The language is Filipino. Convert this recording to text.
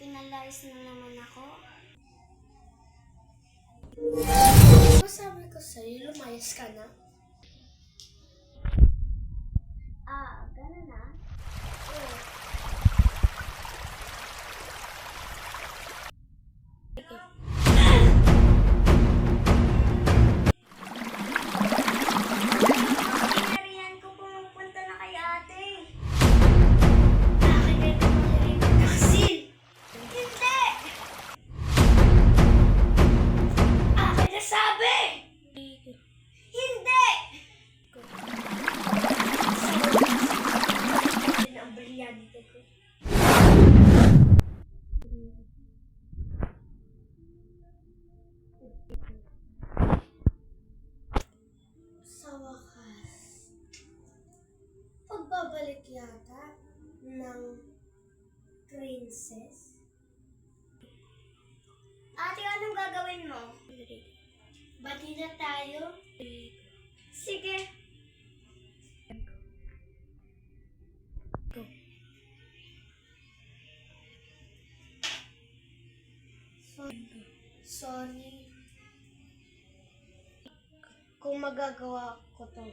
Pinalayas na naman ako. Sabi ko sa'yo, lumayas ka na. Ganun na? Oo. Pinarihan ko pumupunta na kay ate. Akin na ito mga taksil. Hindi! Akin na sabi! Hindi! Yan ang brilyante ko. Sa wakas, pagbabalik yata ng princess. Ate, anong gagawin mo? Bati na tayo. Sige. Sorry. Kung magagawa ko to.